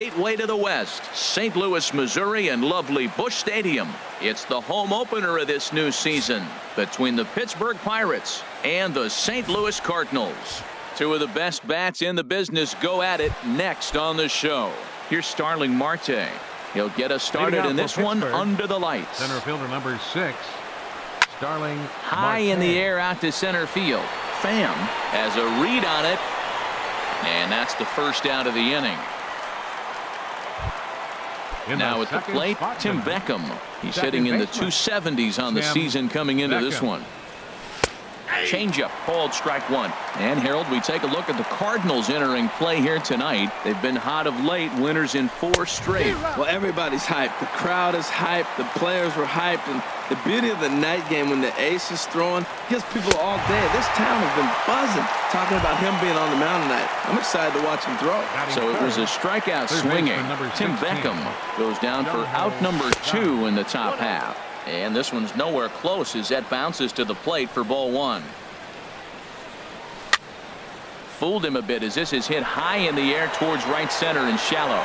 Gateway to the west, St. Louis, Missouri, and lovely Busch Stadium. It's the home opener of this new season between the Pittsburgh Pirates and the St. Louis Cardinals. Two of the best bats in the business go at it next on the show. Here's Starling Marte. He'll get us started in this one under the lights. Center fielder number 6, Starling high in the air out to center field. Pham has a read on it, and that's the first out of the inning. Now at the plate, Tim Beckham. He's hitting in the 270s on the season coming into this one. Changeup called strike one. And Harold, we take a look at the Cardinals entering play here tonight. They've been hot of late, winners in 4 straight. Well, everybody's hyped. The crowd is hyped. The players were hyped. And the beauty of the night game when the ace is throwing gives people all day. This town has been buzzing talking about him being on the mound tonight. I'm excited to watch him throw. So it was a strikeout swinging. Tim Beckham goes down for out number 2 in the top half. And this one's nowhere close as that bounces to the plate for ball 1. Fooled him a bit as this is hit high in the air towards right center and shallow.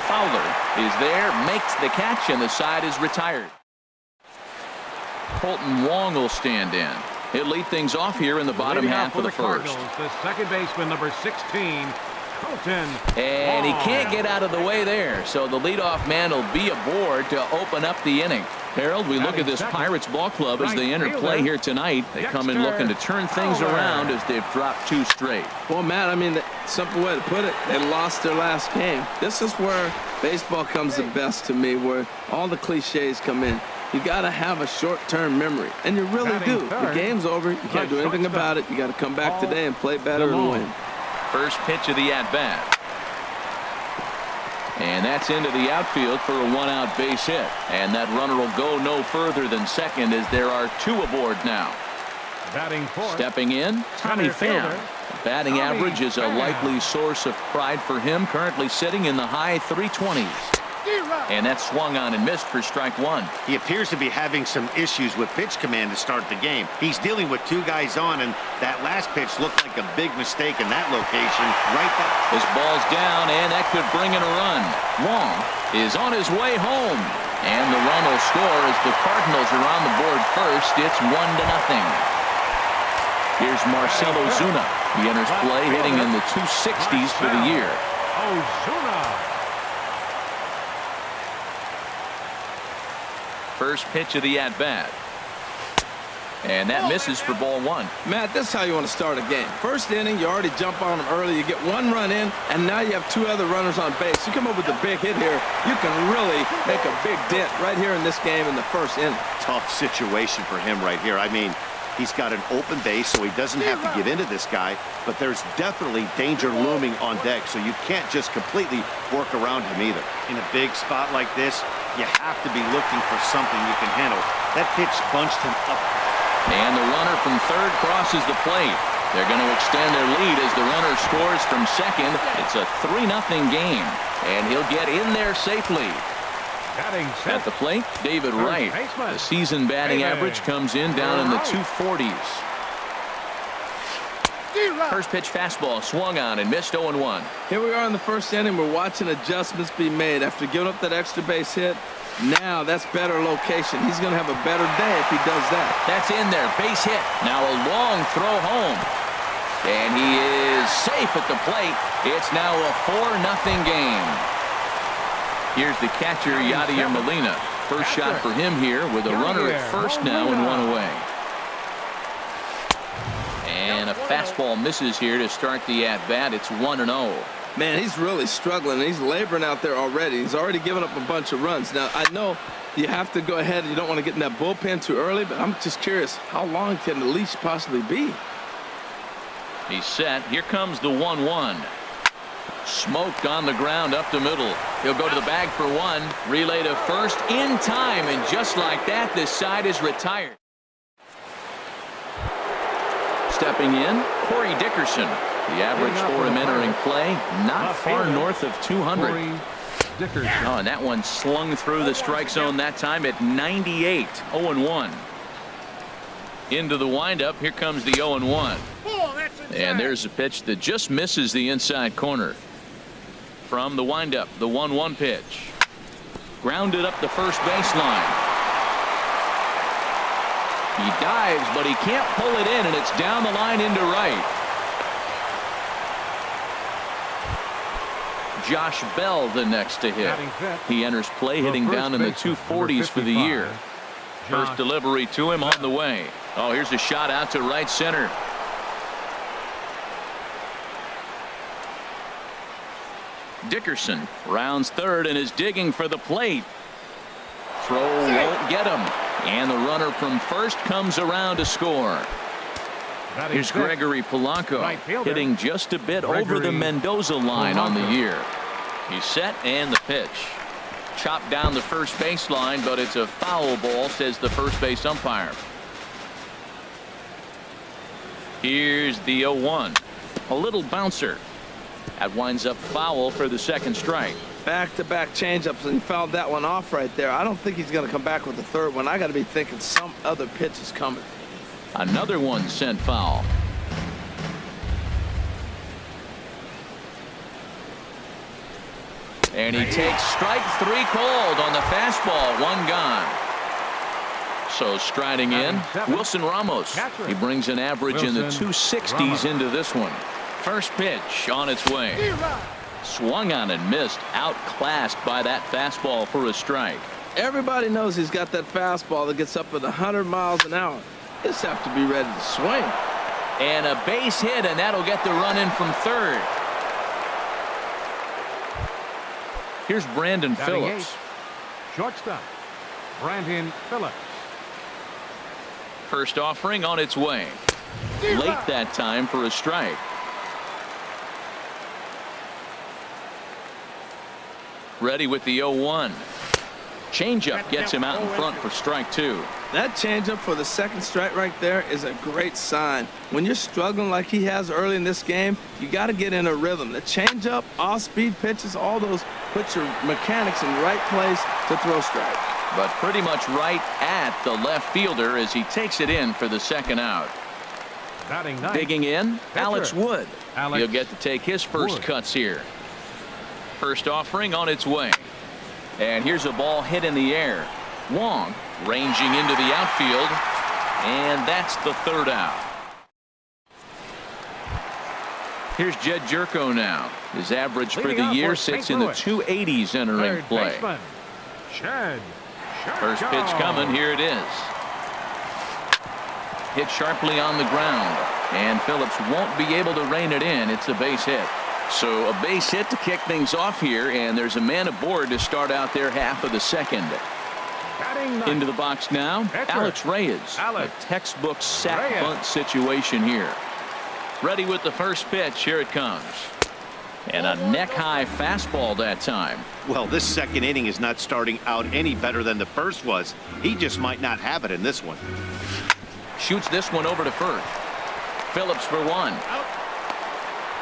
Fowler is there, makes the catch, and the side is retired. Colton Wong will stand in. He'll lead things off here in the bottom half of the first. The second baseman, number 16, Colton. And he can't get out of the way there, so the leadoff man will be aboard to open up the inning. Harold, we look at this Pirates ball club as they enter play here tonight. They come in looking to turn things around as they've dropped 2 straight. Well, Matt, I mean, the simple way to put it, they lost their last game. This is where baseball comes the best to me, where all the cliches come in. You got to have a short-term memory, and you really do. The game's over. You can't do anything about it. You got to come back today and play better and win. First pitch of the at-bat. And that's into the outfield for a 1-out base hit. And that runner will go no further than second as there are 2 aboard now. Batting fourth, stepping in, Tommy Pham. The batting average is a likely source of pride for him, currently sitting in the high 320s. And that swung on and missed for strike 1. He appears to be having some issues with pitch command to start the game. He's dealing with 2 guys on, and that last pitch looked like a big mistake in that location. Right back. His ball's down, and that could bring in a run. Wong is on his way home, and the run will score as the Cardinals are on the board first. It's 1-0. Here's Marcell Ozuna. He enters play hitting in the 260s for the year. Ozuna. First pitch of the at-bat. And that misses for ball 1. Matt, this is how you want to start a game. First inning, you already jump on them early. You get 1 run in, and now you have 2 other runners on base. You come up with a big hit here, you can really make a big dent right here in this game in the first inning. Tough situation for him right here. I mean, he's got an open base, so he doesn't have to give in to this guy, but there's definitely danger looming on deck, so you can't just completely work around him either. In a big spot like this, you have to be looking for something you can handle. That pitch bunched him up. And the runner from third crosses the plate. They're going to extend their lead as the runner scores from second. It's a 3-0 game, and he'll get in there safely. At the plate, David Wright. The season batting average comes in down in the 240s. First pitch fastball swung on and missed 0-1. Here we are in the first inning. We're watching adjustments be made after giving up that extra base hit. Now that's better location. He's going to have a better day if he does that. That's in there. Base hit. Now a long throw home. And he is safe at the plate. It's now a 4-0 game. Here's the catcher, Yadier Molina. First shot for him here with a runner at first now and 1 away. And a fastball misses here to start the at-bat. It's 1-0. Man, he's really struggling. He's laboring out there already. He's already given up a bunch of runs. Now, I know you have to go ahead. You don't want to get in that bullpen too early, but I'm just curious, how long can the leash possibly be? He's set. Here comes the 1-1. Smoked on the ground up the middle. He'll go to the bag for 1. Relay to first in time, and just like that, this side is retired. Stepping in, Corey Dickerson. The average for him entering play, not far north of 200. Oh, and that one slung through the strike zone that time at 98. 0-1. Into the windup. Here comes the 0-1. And there's a pitch that just misses the inside corner. From the windup, the 1-1 pitch. Grounded up the first baseline. He dives, but he can't pull it in, and it's down the line into right. Josh Bell the next to hit. He enters play hitting down in the 240s for the year. First delivery to him on the way. Oh, here's a shot out to right center. Dickerson rounds third and is digging for the plate. Throw won't get him. And the runner from first comes around to score. Here's Gregory Polanco hitting just a bit over the Mendoza line on the year. He's set and the pitch. Chopped down the first baseline, but it's a foul ball, says the first base umpire. Here's the 0-1. A little bouncer. That winds up foul for the second strike. Back-to-back changeups, and he fouled that one off right there. I don't think he's going to come back with the third one. I got to be thinking some other pitch is coming. Another one sent foul. And he takes strike 3 called on the fastball. 1 gone. So striding in, Wilson Ramos. He brings an average in the 260s into this one. First pitch on its way. Swung on and missed. Outclassed by that fastball for a strike. Everybody knows he's got that fastball that gets up at 100 miles an hour. Just have to be ready to swing. And a base hit, and that'll get the run in from third. Here's Brandon Phillips. Shortstop, Brandon Phillips. First offering on its way. Late that time for a strike. Ready with the 0-1. Changeup gets him out in front for strike 2. That changeup for the second strike right there is a great sign. When you're struggling like he has early in this game, you got to get in a rhythm. The changeup, off-speed pitches, all those put your mechanics in the right place to throw strikes. But pretty much right at the left fielder as he takes it in for the second out. Digging in, Alex Wood. He'll get to take his first cuts here. First offering on its way. And here's a ball hit in the air. Wong ranging into the outfield. And that's the third out. Here's Jed Jerko now. His average for the year sits in the 280s entering play. First pitch coming. Here it is. Hit sharply on the ground. And Phillips won't be able to rein it in. It's a base hit. So a base hit to kick things off here, and there's a man aboard to start out their half of the second. Into the box now, Alex Reyes. A textbook sack bunt situation here. Ready with the first pitch. Here it comes. And a neck-high fastball that time. Well, this second inning is not starting out any better than the first was. He just might not have it in this one. Shoots this one over to first. Phillips for 1.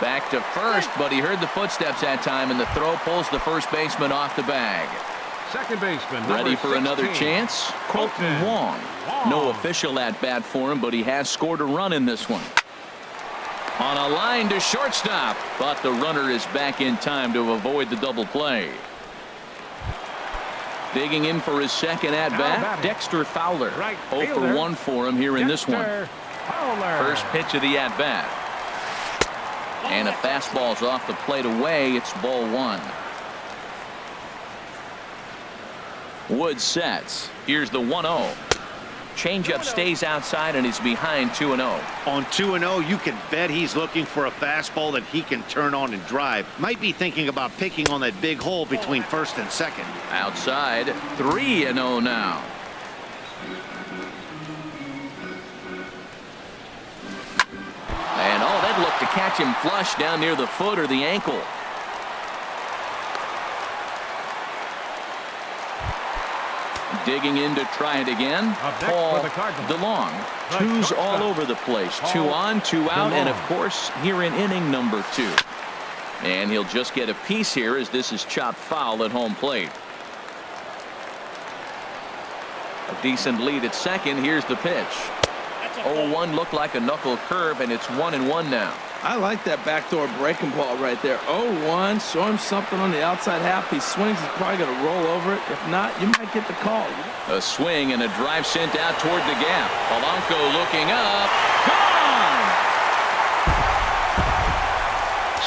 Back to first, but he heard the footsteps that time, and the throw pulls the first baseman off the bag. Second baseman. Ready for 16. another chance? Colton Wong. No official at bat for him, but he has scored a run in this one. On a line to shortstop, but the runner is back in time to avoid the double play. Digging in for his second at bat, Dexter Fowler. 0 for 1 for him here in this one. First pitch of the at bat. And a fastball's off the plate away. It's ball 1. Wood sets. Here's the 1-0. Changeup stays outside and he's behind 2-0. On 2-0, you can bet he's looking for a fastball that he can turn on and drive. Might be thinking about picking on that big hole between first and second. Outside, 3-0 now. And oh, that looked to catch him flush down near the foot or the ankle. Digging in to try it again. Paul DeLong. Twos all over the place. 2 on, 2 out, and of course here in inning number 2. And he'll just get a piece here as this is chopped foul at home plate. A decent lead at second. Here's the pitch. 0-1 looked like a knuckle curve, and it's 1-1 now. I like that backdoor breaking ball right there. 0-1, show him something on the outside half. He swings, he's probably going to roll over it. If not, you might get the call. A swing and a drive sent out toward the gap. Polanco looking up. Gone!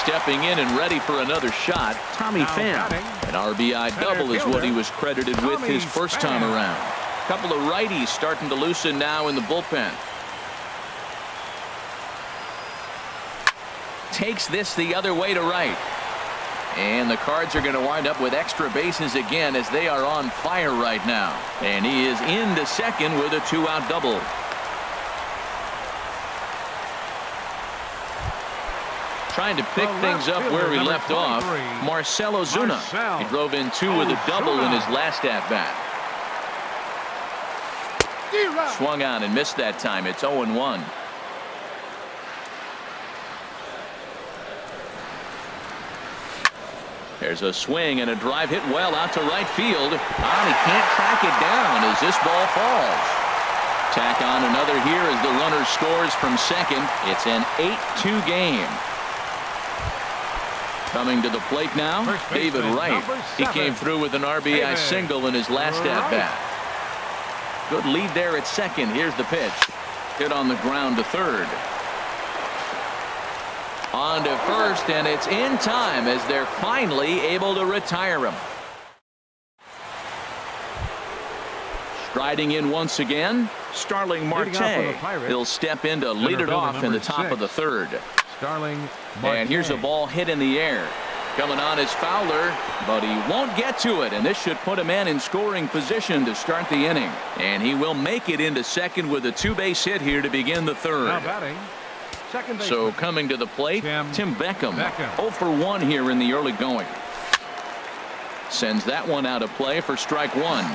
Stepping in and ready for another shot, Tommy Pham. An RBI double is what he was credited with his first time around. A couple of righties starting to loosen now in the bullpen. Takes this the other way to right. And the Cards are going to wind up with extra bases again as they are on fire right now. And he is into second with a 2-out double. Trying to pick things up where he left off. Marcell Ozuna. He drove in 2 with a double in his last at-bat. Swung on and missed that time. It's 0-1. There's a swing and a drive hit well out to right field. He can't track it down as this ball falls. Tack on another here as the runner scores from second. It's an 8-2 game. Coming to the plate now, David Wright. He came through with an RBI single in his last at-bat. Good lead there at second. Here's the pitch. Hit on the ground to third. On to first, and it's in time as they're finally able to retire him. Striding in once again, Starling Marte. He'll step in to lead it off in the top of the third. And here's a ball hit in the air. Coming on is Fowler, but he won't get to it, and this should put a man in scoring position to start the inning. And he will make it into second with a 2-base hit here to begin the third. So coming to the plate, Tim Beckham. 0 for 1 here in the early going. Sends that one out of play for strike one.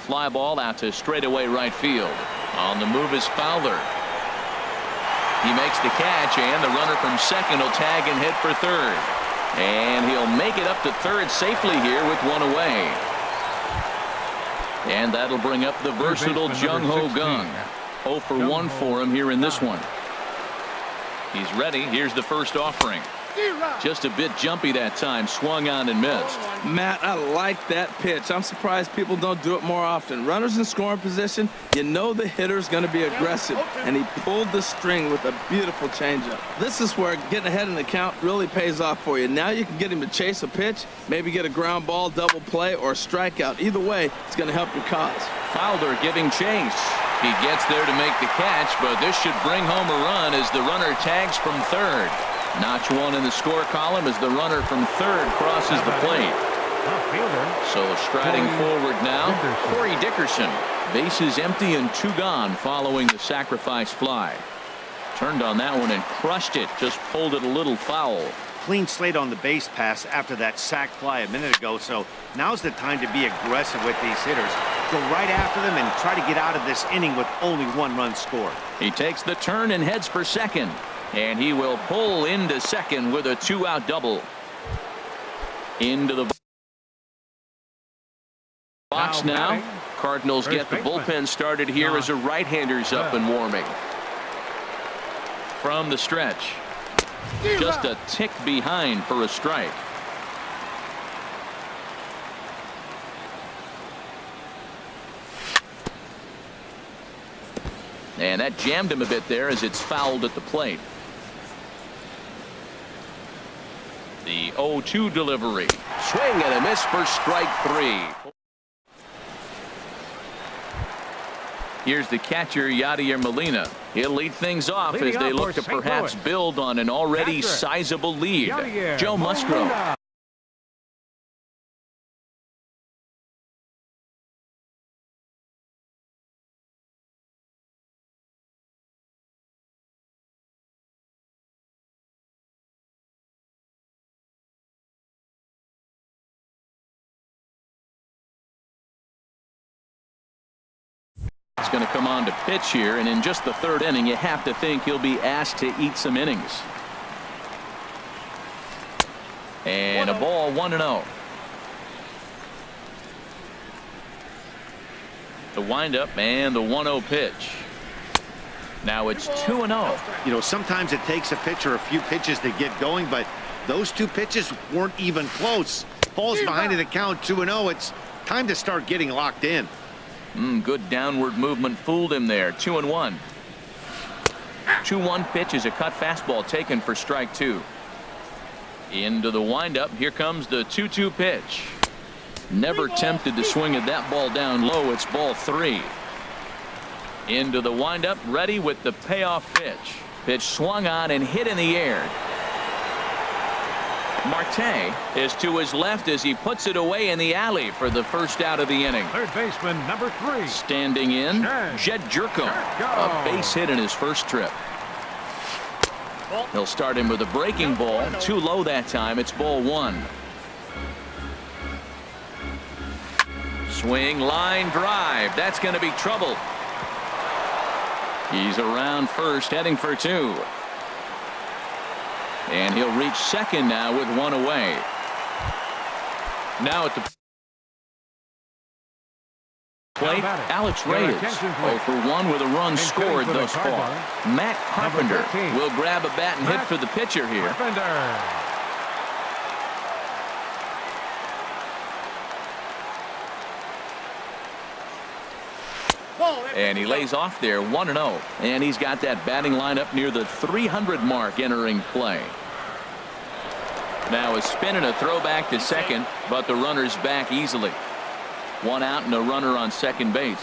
Fly ball out to straightaway right field. On the move is Fowler. He makes the catch, and the runner from second will tag and hit for third. And he'll make it up to third safely here with one away. And that'll bring up the versatile Jung Ho Gung. 0 for 1 for him here in this one. He's ready. Here's the first offering. Just a bit jumpy that time. Swung on and missed. Matt, I like that pitch. I'm surprised people don't do it more often. Runners in scoring position, you know the hitter's going to be aggressive, and he pulled the string with a beautiful changeup. This is where getting ahead in the count really pays off for you. Now you can get him to chase a pitch, maybe get a ground ball, double play, or a strikeout. Either way, it's going to help your cause. Fowler giving chase. He gets there to make the catch, but this should bring home a run as the runner tags from third. Notch one in the score column as the runner from third crosses the plate. So striding forward now, Corey Dickerson. Bases empty and 2 gone following the sacrifice fly. Turned on that one and crushed it. Just pulled it a little foul. Clean slate on the base pass after that sac fly a minute ago. So now's the time to be aggressive with these hitters. Go right after them and try to get out of this inning with only 1 run scored. He takes the turn and heads for second. And he will pull into second with a 2-out double. Into the box now. Cardinals get the bullpen started here as a right-hander's up and warming. From the stretch. Just a tick behind for a strike. And that jammed him a bit there as it's fouled at the plate. The 0-2 delivery. Swing and a miss for strike 3. Here's the catcher, Yadier Molina. He'll lead things off as they look to perhaps build on an already sizable lead. Joe Musgrove. He's going to come on to pitch here, and in just the third inning, you have to think he'll be asked to eat some innings. And a ball, 1-0. The windup and the 1-0 pitch. Now it's 2-0. You know, sometimes it takes a pitcher a few pitches to get going, but those two pitches weren't even close. Falls behind in the count, 2-0. It's time to start getting locked in. Good downward movement fooled him there. 2-1. 2-1 pitch is a cut fastball taken for strike 2. Into the windup. Here comes the 2-2 pitch. Never tempted to swing at that ball down low. It's ball 3. Into the windup, ready with the payoff pitch. Pitch swung on and hit in the air. Marte is to his left as he puts it away in the alley for the first out of the inning. Third baseman, number 3. Standing in, Jed Jerko. A base hit in his first trip. He'll start him with a breaking ball. Too low that time. It's ball 1. Swing, line drive. That's going to be trouble. He's around first, heading for 2. And he'll reach second now with 1 away. Now at the plate, Alex Reyes 0 for 1 with a run scored thus far. Matt Carpenter will grab a bat and hit for the pitcher here. And he lays off there 1-0. And he's got that batting lineup near the 300 mark entering play. Now a spin and a throw back to second, but the runner's back easily. 1 out and a runner on second base.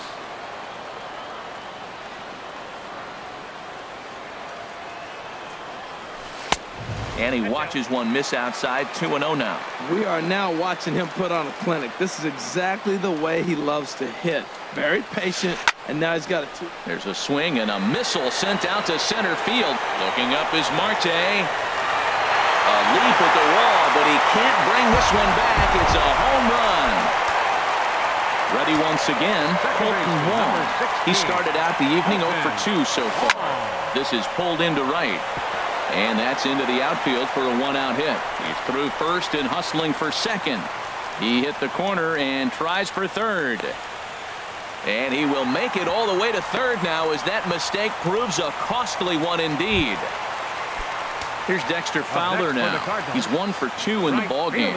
And he watches one miss outside. 2-0 now. We are now watching him put on a clinic. This is exactly the way he loves to hit. Very patient, and now he's got a 2. There's a swing and a missile sent out to center field. Looking up is Marte. A leap at the wall, but he can't bring this one back. It's a home run. Ready once again, Colton Wong. He started out the evening 0 for 2 so far. This is pulled into right. And that's into the outfield for a 1-out hit. He's through first and hustling for second. He hit the corner and tries for third. And he will make it all the way to third now as that mistake proves a costly one indeed. Here's Dexter Fowler now. He's 1 for 2 in the ballgame.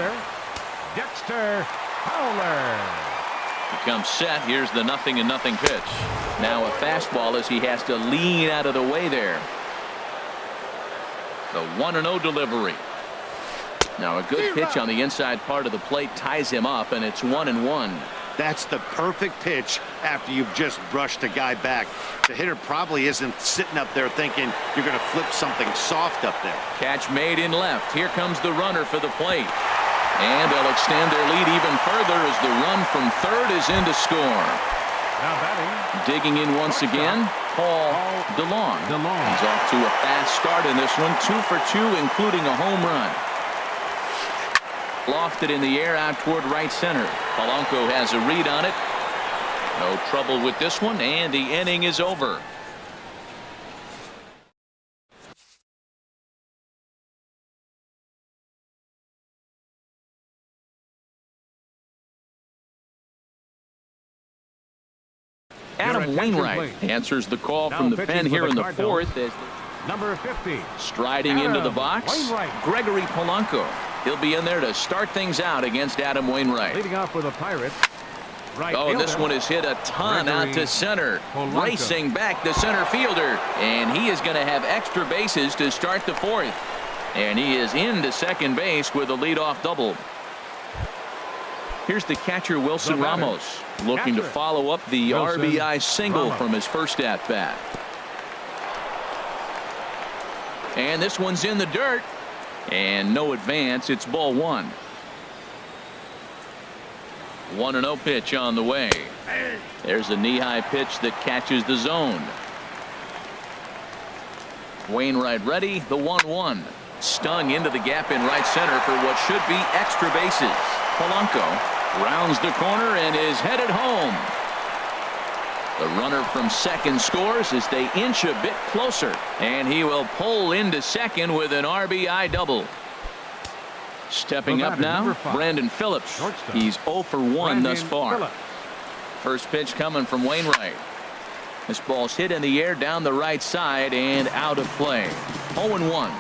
Dexter Fowler. He comes set. Here's the 0-0 pitch. Now a fastball as he has to lean out of the way there. The 1-0 delivery. Now a good pitch on the inside part of the plate ties him up, and it's 1-1. That's the perfect pitch after you've just brushed a guy back. The hitter probably isn't sitting up there thinking you're going to flip something soft up there. Catch made in left. Here comes the runner for the plate. And they'll extend their lead even further as the run from third is in to score. Now batting. Digging in once again, Paul DeLong. He's off to a fast start in this one. 2 for 2, including a home run. Lofted in the air out toward right center. Polanco has a read on it. No trouble with this one, and the inning is over. Adam Wainwright answers the call from the pen here in the 4th. As number 50. Striding into the box, Gregory Polanco. He'll be in there to start things out against Adam Wainwright. Leading off for the Pirates. Oh, this one is hit a ton out to center. Racing back the center fielder. And he is going to have extra bases to start the 4th. And he is into second base with a leadoff double. Here's the catcher, Wilson Ramos, looking to follow up the RBI single from his first at-bat. And this one's in the dirt. And no advance. It's ball 1. 1-0 pitch on the way. There's a knee-high pitch that catches the zone. Wainwright ready. The 1-1. Stung into the gap in right center for what should be extra bases. Polanco rounds the corner and is headed home. The runner from second scores as they inch a bit closer, and he will pull into second with an RBI double. Stepping up now, Brandon Phillips. He's 0 for 1 thus far. First pitch coming from Wainwright. This ball's hit in the air down the right side and out of play. 0-1.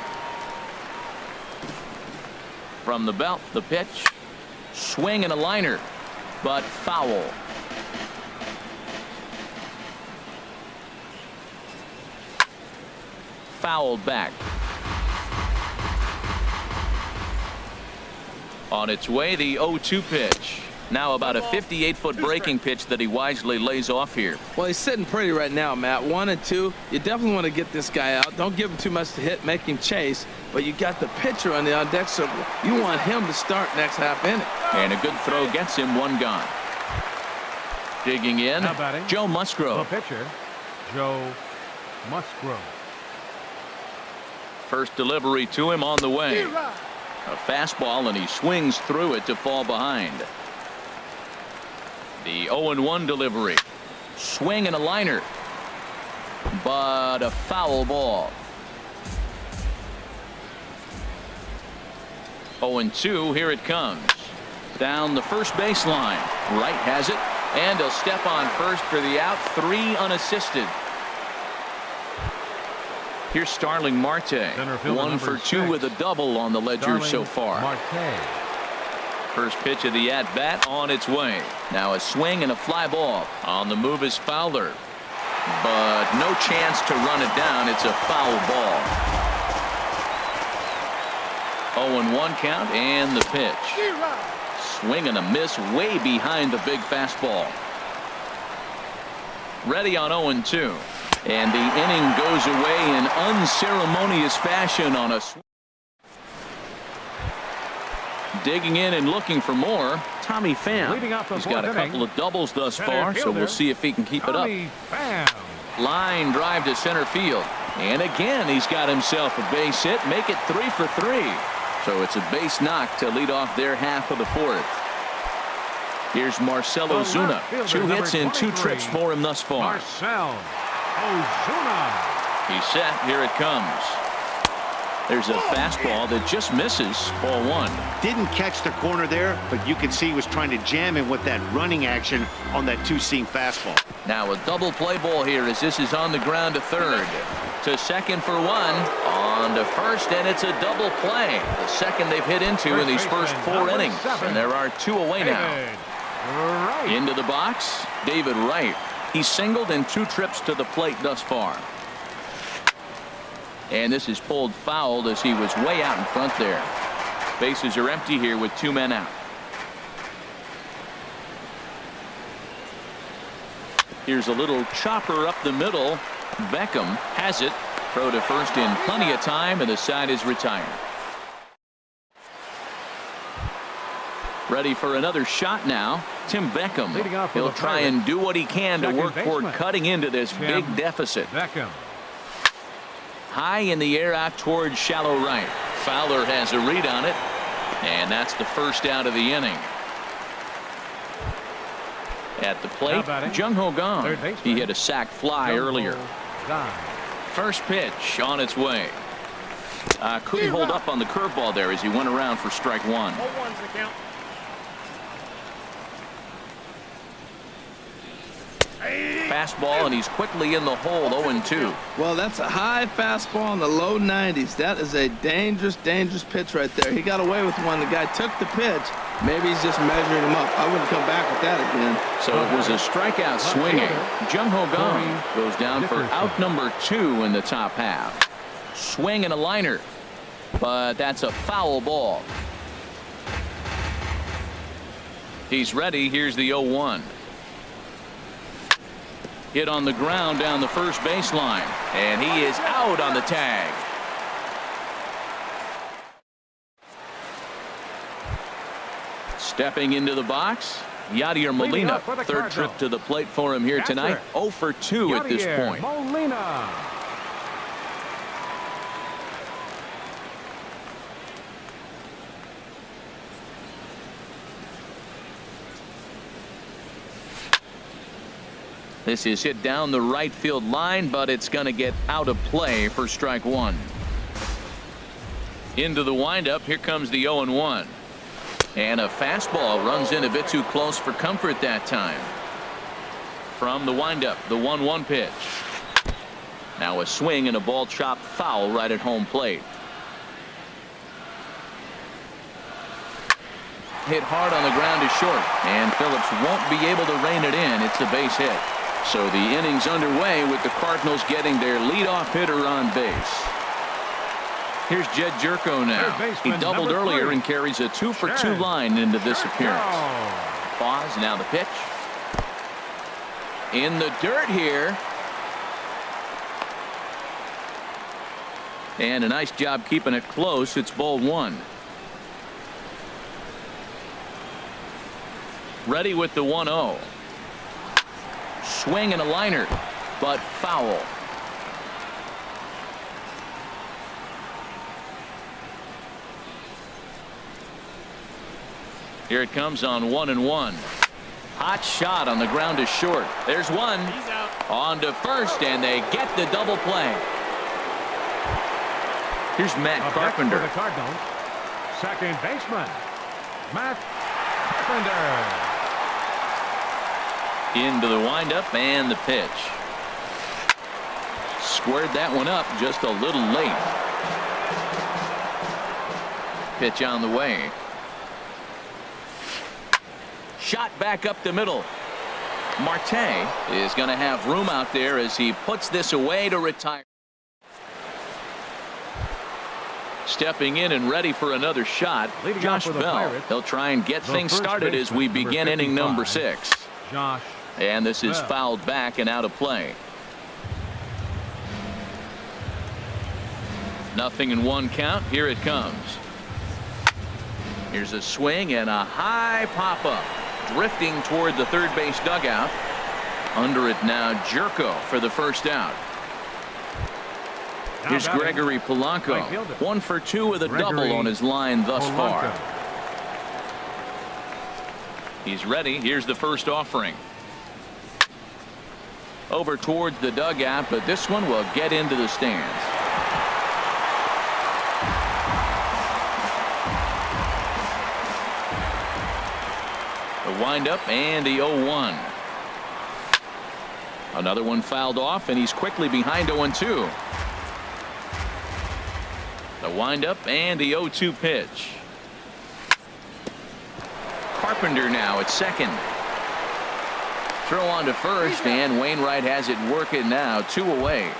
From the belt, the pitch. Swing and a liner, but foul. Fouled back. On its way, the 0-2 pitch. Now about a 58-foot breaking pitch that he wisely lays off here. Well, he's sitting pretty right now, Matt. 1 and 2. You definitely want to get this guy out. Don't give him too much to hit, make him chase. But you got the pitcher on the on deck, so you want him to start next half inning. And a good throw gets him one gone. Digging in, Joe Musgrove. The pitcher, Joe Musgrove. First delivery to him on the way. A fastball, and he swings through it to fall behind. The 0-1 delivery. Swing and a liner, but a foul ball. 0-2, here it comes. Down the first baseline. Wright has it, and he'll step on first for the out. 3 unassisted. Here's Starling Marte. 1 for 2 with a double on the ledger so far. First pitch of the at-bat on its way. Now a swing and a fly ball. On the move is Fowler, but no chance to run it down. It's a foul ball. 0-1 count, and the pitch. Swing and a miss way behind the big fastball. Ready on 0-2. And the inning goes away in unceremonious fashion on a swing. Digging in and looking for more, Tommy Pham. He's got a couple of doubles thus far, so we'll see if he can keep it up. Line drive to center field. And again, he's got himself a base hit. Make it 3 for 3. So it's a base knock to lead off their half of the 4th. Here's Marcell Ozuna. 2 hits and 2 trips for him thus far. Marcell Ozuna. He's set. Here it comes. There's a fastball that just misses. Ball 1. Didn't catch the corner there, but you can see he was trying to jam him with that running action on that 2-seam fastball. Now a double play ball here as this is on the ground to third. To second for 1. On to first, and it's a double play. The second they've hit into in these first 4 innings. And there are 2 away now. Into the box, David Wright. He's singled in 2 trips to the plate thus far. And this is pulled foul as he was way out in front there. Bases are empty here with 2 men out. Here's a little chopper up the middle. Beckham has it. Throw to first in plenty of time, and the side is retired. Ready for another shot now. Tim Beckham. He'll try and do what he can to work toward cutting into this big deficit. Beckham. High in the air out towards shallow right. Fowler has a read on it, and that's the first out of the inning. At the plate, Jung-Ho Kang. He hit a sac fly earlier. First pitch on its way. Couldn't hold up on the curveball there as he went around for strike 1. Fastball, and he's quickly in the hole. 0-2. Well, that's a high fastball in the low 90s. That is a dangerous, dangerous pitch right there. He got away with one. The guy took the pitch. Maybe he's just measuring him up. I wouldn't come back with that again. So it was a strikeout swinging. Jung-Ho Kang goes down for out number 2 in the top half. Swing and a liner, but that's a foul ball. He's ready. Here's the 0-1. Hit on the ground down the first baseline, and he is out on the tag. Stepping into the box, Yadier Molina. Third trip to the plate for him here tonight. 0 for 2 at this point. Molina. This is hit down the right field line, but it's going to get out of play for strike 1. Into the windup. Here comes the 0-1. And a fastball runs in a bit too close for comfort that time. From the windup, the 1-1 pitch. Now a swing and a ball chopped foul right at home plate. Hit hard on the ground is short, and Phillips won't be able to rein it in. It's a base hit. So the inning's underway with the Cardinals getting their leadoff hitter on base. Here's Jed Jerko now. He doubled earlier and carries a 2-for-2 line into this appearance. Pause, now the pitch. In the dirt here. And a nice job keeping it close. It's ball 1. Ready with the 1-0. Swing and a liner, but foul. Here it comes on 1-1. Hot shot on the ground is short. There's one. On to first, and they get the double play. Here's Matt Carpenter. For the Cardinals, second baseman, Matt Carpenter. Into the windup and the pitch. Squared that one up just a little late. Pitch on the way. Shot back up the middle. Marte is going to have room out there as he puts this away to retire. Stepping in and ready for another shot, Josh Bell. He'll try and get things started as we begin inning number 6. Josh. And this is fouled back and out of play. Nothing in 1 count. Here it comes. Here's a swing and a high pop-up. Drifting toward the third base dugout. Under it now, Jerko for the first out. Here's Gregory Polanco. 1 for 2 with a double on his line thus far. He's ready. Here's the first offering. Over towards the dugout, but this one will get into the stands. The windup and the 0-1. Another one fouled off, and he's quickly behind 0-2. The windup and the 0-2 pitch. Carpenter now at second. Throw on to first, and Wainwright has it working now. 2 away.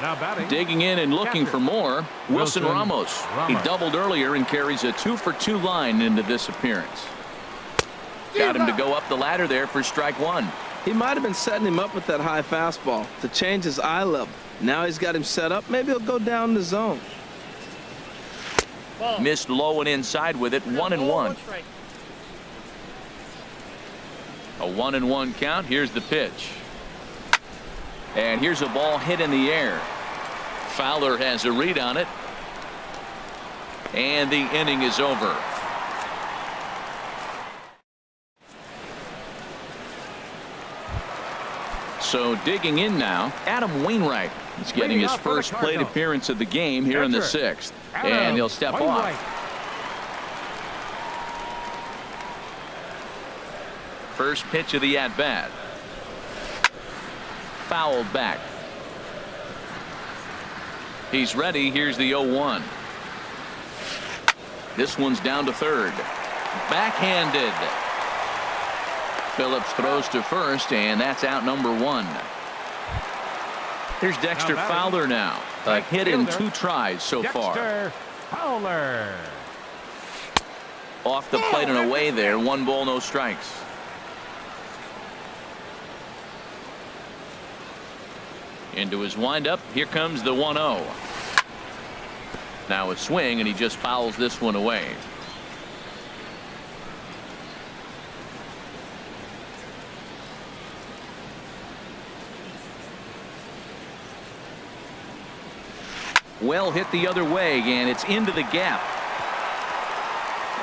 Now batting. Digging in and looking for more. Wilson Ramos. He doubled earlier and carries a 2-for-2 line into this appearance. Got him to go up the ladder there for strike 1. He might have been setting him up with that high fastball to change his eye level. Now he's got him set up. Maybe he'll go down the zone. Missed low and inside with it. 1-1. A 1-1 count. Here's the pitch. And here's a ball hit in the air. Fowler has a read on it. And the inning is over. So digging in now, Adam Wainwright. He's getting his first plate appearance of the game here in the 6th. And he'll step off. First pitch of the at-bat. Fouled back. He's ready. Here's the 0-1. This one's down to third. Backhanded. Phillips throws to first, and that's out number 1. Here's Dexter Fowler now. A hit in 2 tries so far. Dexter Fowler. Off the plate and away there. 1 ball, no strikes. Into his windup. Here comes the 1-0. Now a swing, and he just fouls this one away. Well hit the other way, and it's into the gap.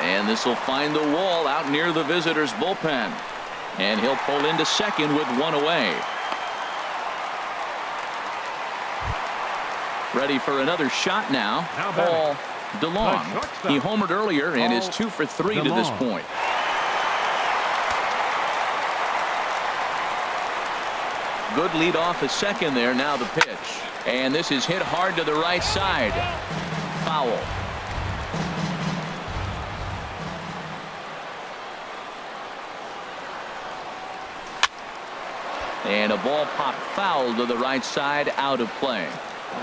And this will find the wall out near the visitors' bullpen. And he'll pull into second with 1 away. Ready for another shot now. Paul DeLong. He homered earlier and is 2 for 3 to this point. Good lead off a second there. Now the pitch. And this is hit hard to the right side. Foul. And a ball popped foul to the right side, out of play.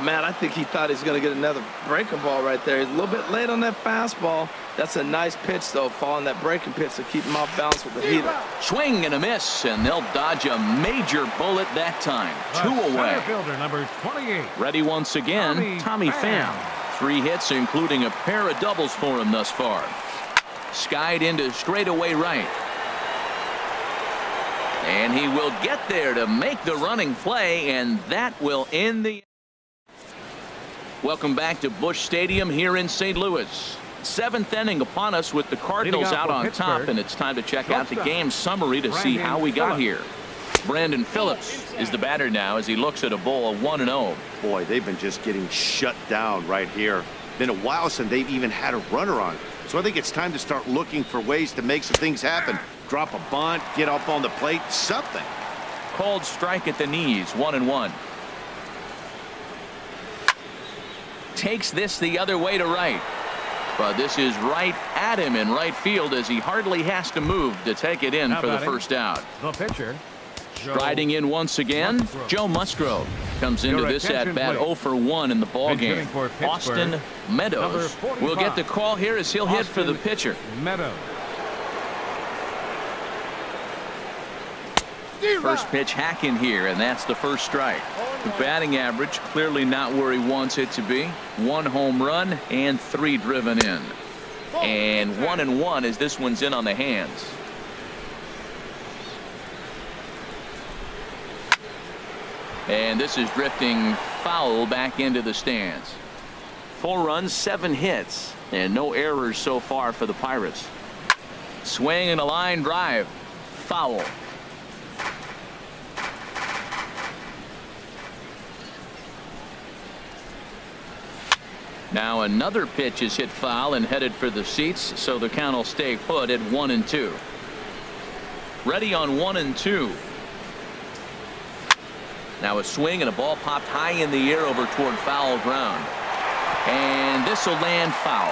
Man, I think he thought he was going to get another breaking ball right there. He's a little bit late on that fastball. That's a nice pitch, though, following that breaking pitch to keep him off balance with the heater. Swing and a miss, and they'll dodge a major bullet that time. 2 away. Center fielder number 28. Ready once again, Tommy Pham. 3 hits, including a pair of doubles for him thus far. Skied into straightaway right. And he will get there to make the running play, and that will end the... Welcome back to Busch Stadium here in St. Louis. 7th inning upon us with the Cardinals out on top, and it's time to check out the game summary to see how we got here. Brandon Phillips is the batter now as he looks at a ball 1-0. Boy, they've been just getting shut down right here. Been a while since they've even had a runner on. So I think it's time to start looking for ways to make some things happen. Drop a bunt, get up on the plate, something. Called strike at the knees, 1-1. Takes this the other way to right. But this is right at him in right field as he hardly has to move to take it in for the first out. The pitcher. Striding in once again, Joe Musgrove comes into this at bat 0 for 1 in the ball game. Austin Meadows will get the call here as he'll hit for the pitcher. Meadows. First pitch hack in here, and that's the first strike. The batting average clearly not where he wants it to be. 1 home run and 3 driven in. And 1-1 as this one's in on the hands. And this is drifting foul back into the stands. 4 runs, 7 hits, and no errors so far for the Pirates. Swing and a line drive. Foul. Now another pitch is hit foul and headed for the seats, so the count will stay put at 1-2. Ready on 1-2. Now a swing and a ball popped high in the air over toward foul ground. And this will land foul.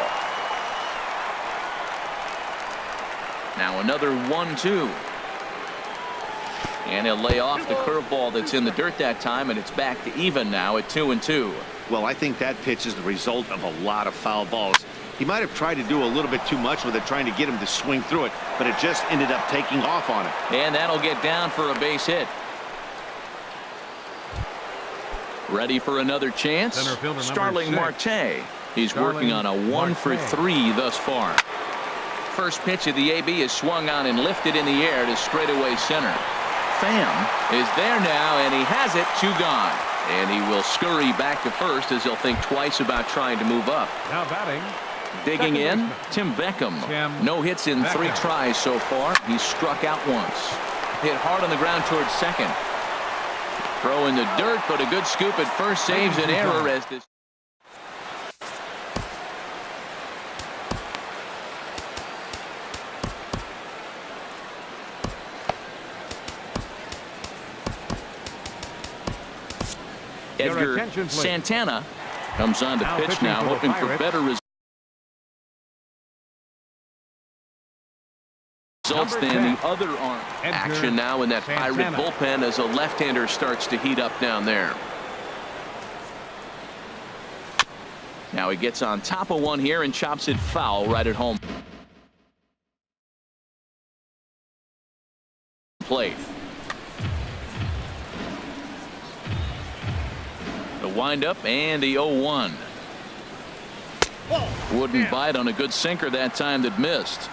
Now another 1-2. And he'll lay off the curveball that's in the dirt that time, and it's back to even now at 2-2. Well, I think that pitch is the result of a lot of foul balls. He might have tried to do a little bit too much with it, trying to get him to swing through it, but it just ended up taking off on him. And that'll get down for a base hit. Ready for another chance. Starling Marte. He's working on a 1 for 3 thus far. First pitch of the AB is swung on and lifted in the air to straightaway center. Pham is there now, and he has it. 2 gone. And he will scurry back to first as he'll think twice about trying to move up. Now batting. Digging in, Tim Beckham. No hits in 3 tries so far. He's struck out once. Hit hard on the ground towards second. Throw in the dirt, but a good scoop at first saves an error as this. Edgar Santana comes on to pitch now, hoping for better results than the other arm. Action now in that Pirate bullpen as a left-hander starts to heat up down there. Now he gets on top of one here and chops it foul right at home plate. The windup and the 0-1. Wouldn't bite on a good sinker that time that missed.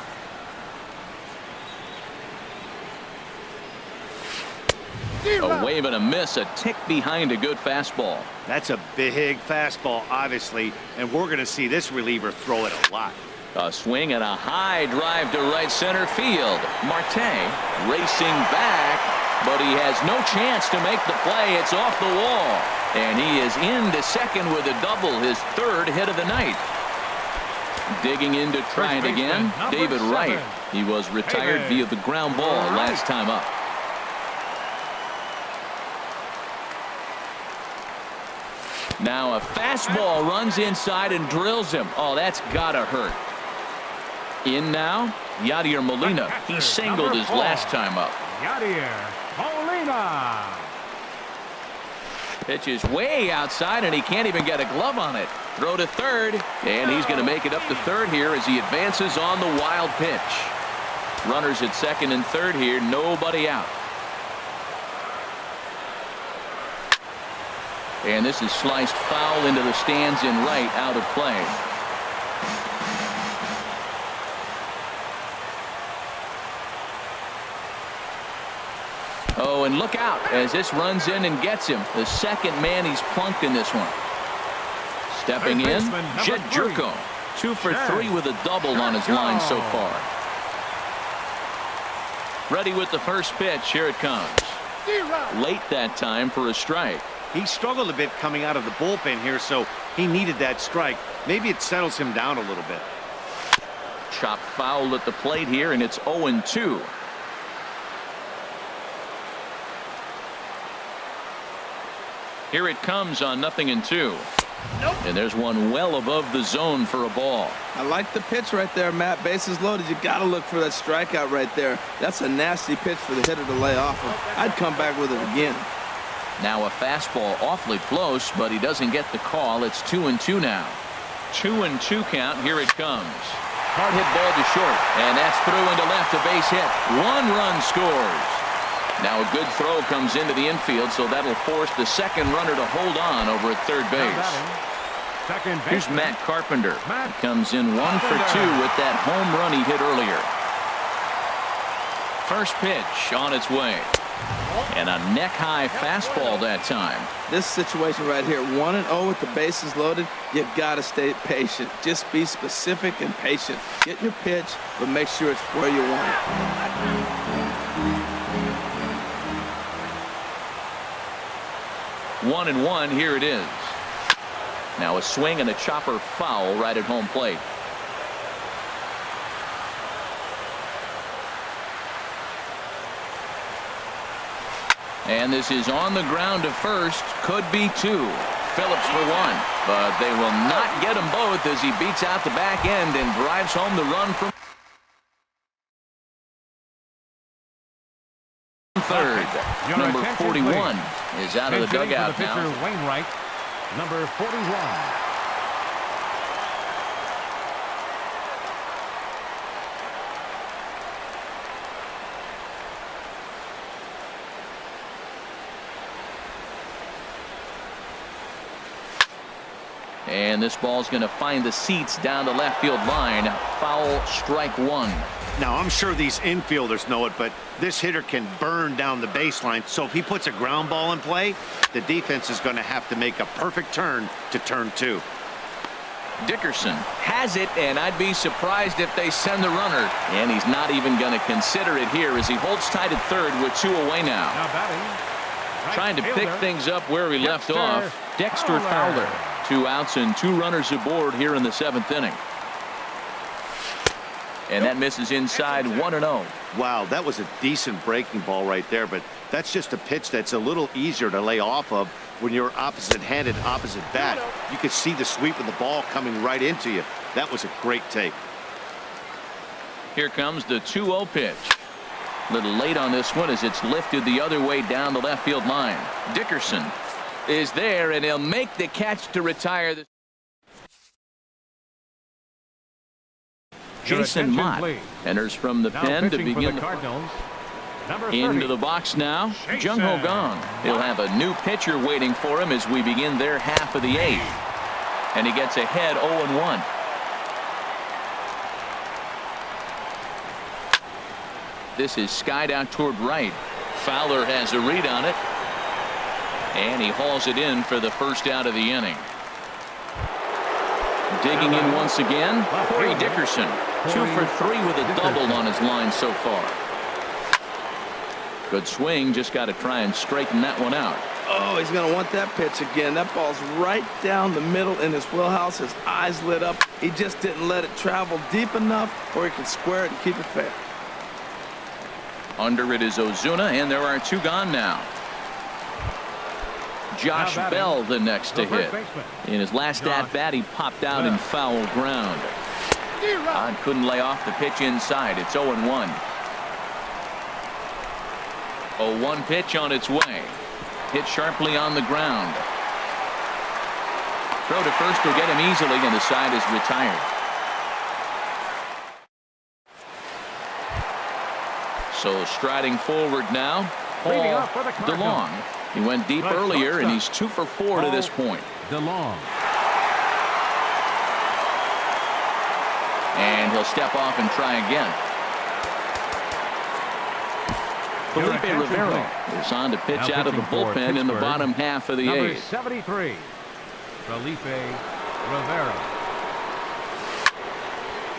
A wave and a miss, a tick behind a good fastball. That's a big fastball, obviously, and we're going to see this reliever throw it a lot. A swing and a high drive to right center field. Marte racing back, but he has no chance to make the play. It's off the wall, and he is into second with a double, his 3rd hit of the night. Digging in to try it again, David Wright. He was retired via the ground ball last time up. Now a fastball runs inside and drills him. Oh, that's gotta hurt. In now, Yadier Molina. He singled his last time up. Yadier Molina. Pitch is way outside, and he can't even get a glove on it. Throw to third, and he's going to make it up to third here as he advances on the wild pitch. Runners at second and third here, nobody out. And this is sliced foul into the stands in right, out of play. Oh, and look out as this runs in and gets him. The second man he's plunked in this one. Stepping in, Jed Jerko. 2 for 3 with a double on his line so far. Ready with the first pitch. Here it comes. Late that time for a strike. He struggled a bit coming out of the bullpen here, so he needed that strike. Maybe it settles him down a little bit. Chopped foul at the plate here, and it's 0-2. Here it comes on 0-2. And there's one well above the zone for a ball. I like the pitch right there, Matt. Bases loaded. You got to look for that strikeout right there. That's a nasty pitch for the hitter to lay off of. I'd come back with it again. Now a fastball awfully close, but he doesn't get the call. It's 2-2 now. 2-2 count. Here it comes. Hard hit ball to short, and that's through into left, a base hit. 1 run scores. Now a good throw comes into the infield, so that'll force the second runner to hold on over at third base. Here's Matt Carpenter. He comes in 1 for 2 with that home run he hit earlier. First pitch on its way. And a neck-high fastball that time. This situation right here, 1-0 with the bases loaded, you got to stay patient. Just be specific and patient. Get your pitch, but make sure it's where you want it. 1-1, here it is. Now a swing and a chopper foul right at home plate. And this is on the ground to first. Could be 2. Phillips for 1. But they will not get them both as he beats out the back end and drives home the run from third. Number 41 is out of the dugout now. Wainwright, number 41. And this ball's going to find the seats down the left field line. Foul, strike 1. Now, I'm sure these infielders know it, but this hitter can burn down the baseline. So if he puts a ground ball in play, the defense is going to have to make a perfect turn to turn 2. Dickerson has it, and I'd be surprised if they send the runner. And he's not even going to consider it here as he holds tight at third with 2 away now. Trying to pick things up where he left off. Dexter Fowler. 2 outs and 2 runners aboard here in the 7th inning. And that misses inside 1-0. Wow, that was a decent breaking ball right there, but that's just a pitch that's a little easier to lay off of when you're opposite-handed, opposite bat. You could see the sweep of the ball coming right into you. That was a great take. Here comes the 2-0 pitch. A little late on this one as it's lifted the other way down the left field line. Dickerson is there, and he'll make the catch to retire the Jason Mott enters from the pen to begin into the box now. Jung Ho Gong. He'll have a new pitcher waiting for him as we begin their half of the 8th. And he gets ahead 0-1. This is skied out toward right. Fowler has a read on it. And he hauls it in for the first out of the inning. Digging in once again, Corey Dickerson. 2 for 3 with a double on his line so far. Good swing, just got to try and straighten that one out. Oh, he's going to want that pitch again. That ball's right down the middle in his wheelhouse. His eyes lit up. He just didn't let it travel deep enough where he can square it and keep it fair. Under it is Ozuna, and there are 2 gone now. Josh Bell the next to hit. In his last at-bat, he popped out in foul ground. Todd couldn't lay off the pitch inside. It's 0-1. 0-1 pitch on its way. Hit sharply on the ground. Throw to first will get him easily, and the side is retired. So striding forward now, Paul DeLong. He went deep earlier, and he's 2 for 4 to this point. DeLong. And he'll step off and try again. Felipe Rivera is on to pitch out of the bullpen in the bottom half of the Number 8th. 73, Felipe Rivera.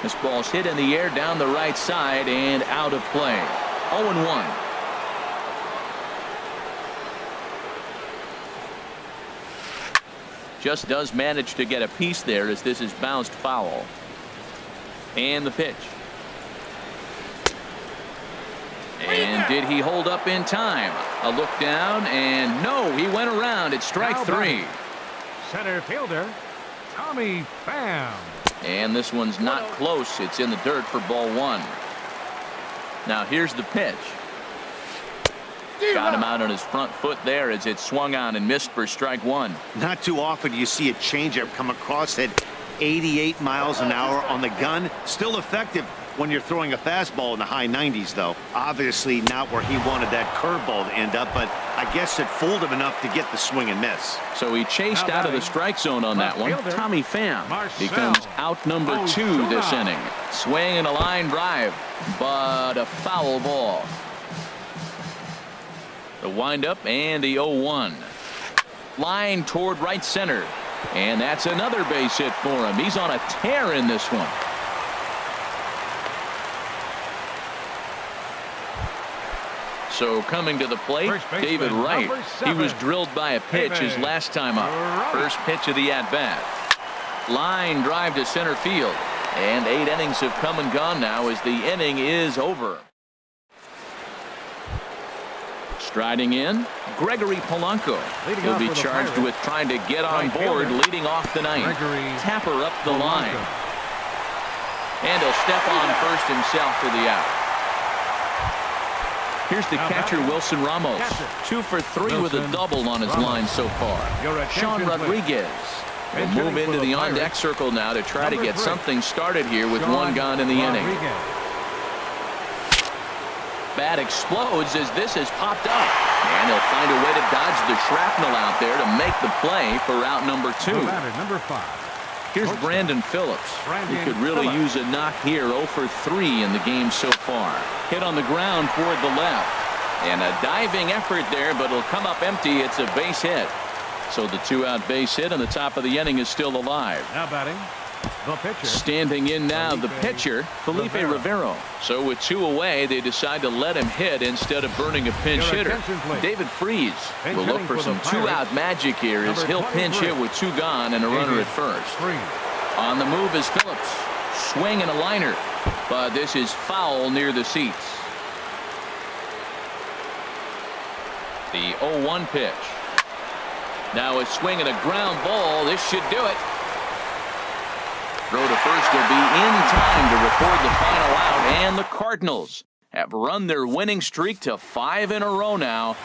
This ball's hit in the air down the right side and out of play. 0-1. Just does manage to get a piece there as this is bounced foul. And the pitch. And did he hold up in time? A look down, and no, he went around. It's strike 3. Center fielder Tommy Pham. And this one's not close. It's in the dirt for ball 1. Now here's the pitch. Got him out on his front foot there as it swung on and missed for strike 1. Not too often you see a changeup come across at 88 miles an hour on the gun. Still effective when you're throwing a fastball in the high 90s, though. Obviously not where he wanted that curveball to end up, but I guess it fooled him enough to get the swing and miss. So he chased out of the strike zone on that one. Tommy Pham becomes out number 2 this inning. Swing and a line drive, but a foul ball. The windup and the 0-1. Line toward right center. And that's another base hit for him. He's on a tear in this one. So coming to the plate, David Wright. He was drilled by a pitch his last time up. First pitch of the at-bat. Line drive to center field. And 8 innings have come and gone now as the inning is over. Striding in, Gregory Polanco. He'll be charged with trying to get on board, leading off the ninth. Tapper up the line. And he'll step on first himself for the out. Here's the catcher, Wilson Ramos. 2 for 3 with a double on his line so far. Sean Rodriguez will move into the on-deck circle now to try to get something started here with 1 gone in the inning. Bat explodes as this has popped up. And he'll find a way to dodge the shrapnel out there to make the play for out number 2. Number 5. Here's Brandon Phillips. He could really use a knock here. 0 for 3 in the game so far. Hit on the ground toward the left. And a diving effort there, but it'll come up empty. It's a base hit. So the 2-out base hit on the top of the inning is still alive. Now batting, the pitcher. Standing in now, the pitcher, Felipe Rivera. So with 2 away, they decide to let him hit instead of burning a pinch hitter. David Freese will look for some 2-out magic here as he'll pinch hit with 2 gone and a runner at first. On the move is Phillips. Swing and a liner. But this is foul near the seats. The 0-1 pitch. Now a swing and a ground ball. This should do it. Throw to first will be in time to record the final out, and the Cardinals have run their winning streak to 5 in a row now.